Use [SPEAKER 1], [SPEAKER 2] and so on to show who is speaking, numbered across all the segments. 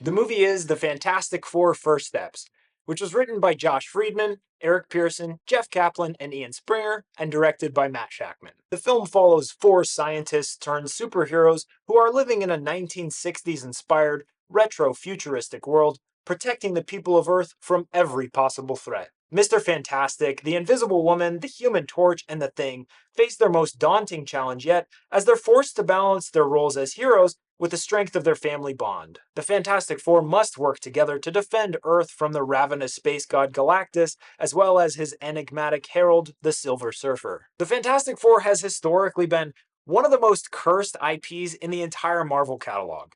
[SPEAKER 1] The movie is The Fantastic Four First Steps, which was written by Josh Friedman, Eric Pearson, Jeff Kaplan, and Ian Springer, and directed by Matt Shakman. The film follows four scientists turned superheroes who are living in a 1960s-inspired, retro-futuristic world, protecting the people of Earth from every possible threat. Mr. Fantastic, the Invisible Woman, the Human Torch, and the Thing face their most daunting challenge yet as they're forced to balance their roles as heroes with the strength of their family bond. The Fantastic Four must work together to defend Earth from the ravenous space god Galactus, as well as his enigmatic herald, the Silver Surfer. The Fantastic Four has historically been one of the most cursed IPs in the entire Marvel catalog.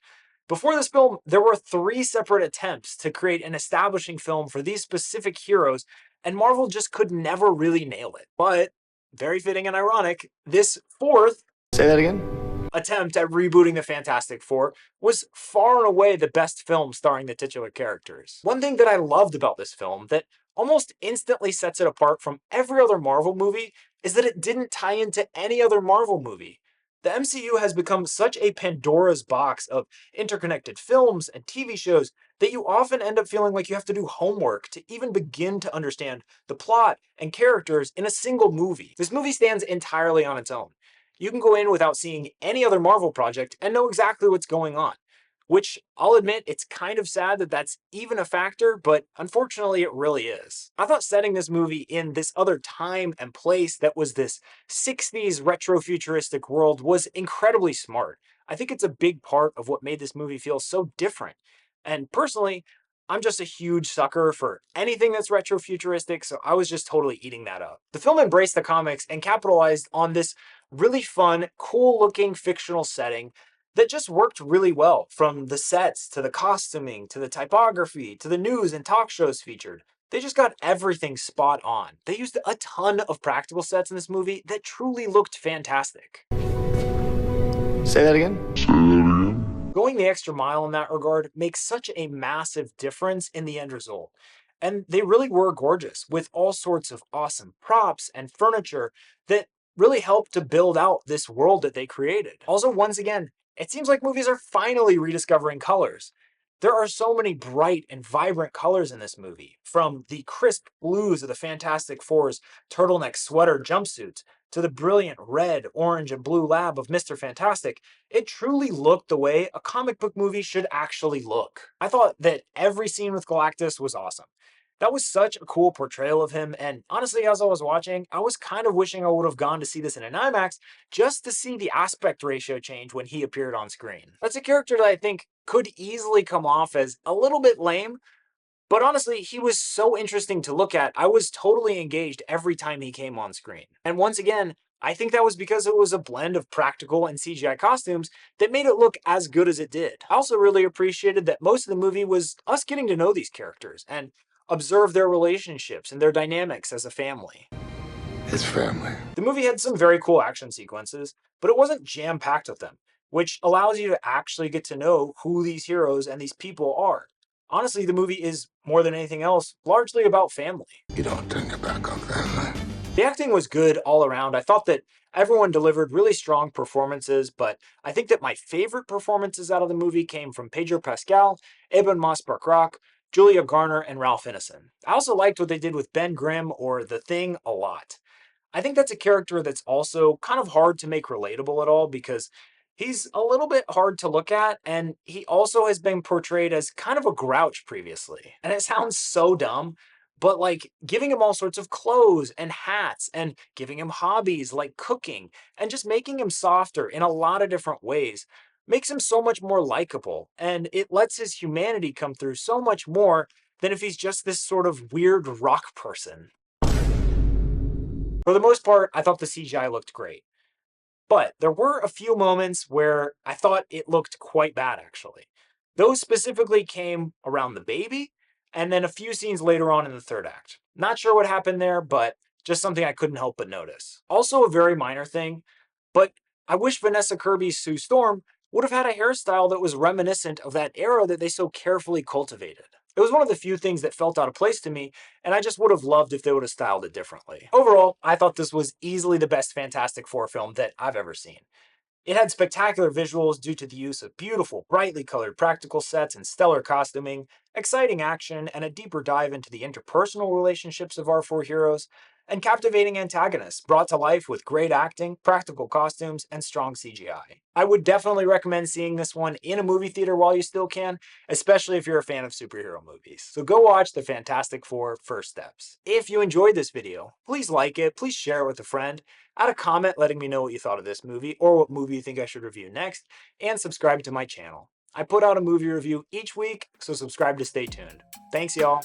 [SPEAKER 1] Before this film, there were three separate attempts to create an establishing film for these specific heroes, and Marvel just could never really nail it. But, very fitting and ironic, this fourth
[SPEAKER 2] Say that again?
[SPEAKER 1] attempt at rebooting the Fantastic Four was far and away the best film starring the titular characters. One thing that I loved about this film that almost instantly sets it apart from every other Marvel movie is that it didn't tie into any other Marvel movie. The MCU has become such a Pandora's box of interconnected films and TV shows that you often end up feeling like you have to do homework to even begin to understand the plot and characters in a single movie. This movie stands entirely on its own. You can go in without seeing any other Marvel project and know exactly what's going on. Which, I'll admit, it's kind of sad that that's even a factor, but unfortunately it really is. I thought setting this movie in this other time and place that was this 60s retro-futuristic world was incredibly smart. I think it's a big part of what made this movie feel so different. And personally, I'm just a huge sucker for anything that's retro-futuristic, so I was just totally eating that up. The film embraced the comics and capitalized on this really fun, cool-looking fictional setting that just worked really well, from the sets to the costuming to the typography to the news and talk shows featured. They just got everything spot on. They used a ton of practical sets in this movie that truly looked fantastic.
[SPEAKER 2] Say that again?
[SPEAKER 1] Going the extra mile in that regard makes such a massive difference in the end result. And they really were gorgeous, with all sorts of awesome props and furniture that really helped to build out this world that they created. Also, once again, it seems like movies are finally rediscovering colors. There are so many bright and vibrant colors in this movie, from the crisp blues of the Fantastic Four's turtleneck sweater jumpsuits to the brilliant red, orange, and blue lab of Mr. Fantastic. It truly looked the way a comic book movie should actually look. I thought that every scene with Galactus was awesome. That was such a cool portrayal of him, and honestly, as I was watching, I was kind of wishing I would have gone to see this in an IMAX just to see the aspect ratio change when he appeared on screen. That's a character that I think could easily come off as a little bit lame, but honestly, he was so interesting to look at, I was totally engaged every time he came on screen. And once again, I think that was because it was a blend of practical and CGI costumes that made it look as good as it did. I also really appreciated that most of the movie was us getting to know these characters and observe their relationships and their dynamics as a family.
[SPEAKER 2] His family.
[SPEAKER 1] The movie had some very cool action sequences, but it wasn't jam-packed with them, which allows you to actually get to know who these heroes and these people are. Honestly, the movie is, more than anything else, largely about family.
[SPEAKER 2] You don't turn your back on family.
[SPEAKER 1] The acting was good all around. I thought that everyone delivered really strong performances, but I think that my favorite performances out of the movie came from Pedro Pascal, Ebon Moss-Bachrach, Julia Garner, and Ralph Ineson. I also liked what they did with Ben Grimm or The Thing a lot. I think that's a character that's also kind of hard to make relatable at all because he's a little bit hard to look at, and he also has been portrayed as kind of a grouch previously. And it sounds so dumb, but like giving him all sorts of clothes and hats and giving him hobbies like cooking and just making him softer in a lot of different ways makes him so much more likable, and it lets his humanity come through so much more than if he's just this sort of weird rock person. For the most part, I thought the CGI looked great. But there were a few moments where I thought it looked quite bad, actually. Those specifically came around the baby, and then a few scenes later on in the third act. Not sure what happened there, but just something I couldn't help but notice. Also a very minor thing, but I wish Vanessa Kirby's Sue Storm would have had a hairstyle that was reminiscent of that era that they so carefully cultivated. It was one of the few things that felt out of place to me, and I just would have loved if they would have styled it differently. Overall, I thought this was easily the best Fantastic Four film that I've ever seen. It had spectacular visuals due to the use of beautiful, brightly colored practical sets and stellar costuming, exciting action, and a deeper dive into the interpersonal relationships of our four heroes, and captivating antagonists brought to life with great acting, practical costumes, and strong CGI. I would definitely recommend seeing this one in a movie theater while you still can, especially if you're a fan of superhero movies. So go watch the Fantastic Four First Steps. If you enjoyed this video, please like it, please share it with a friend, add a comment letting me know what you thought of this movie or what movie you think I should review next, and subscribe to my channel. I put out a movie review each week, so subscribe to stay tuned. Thanks, y'all.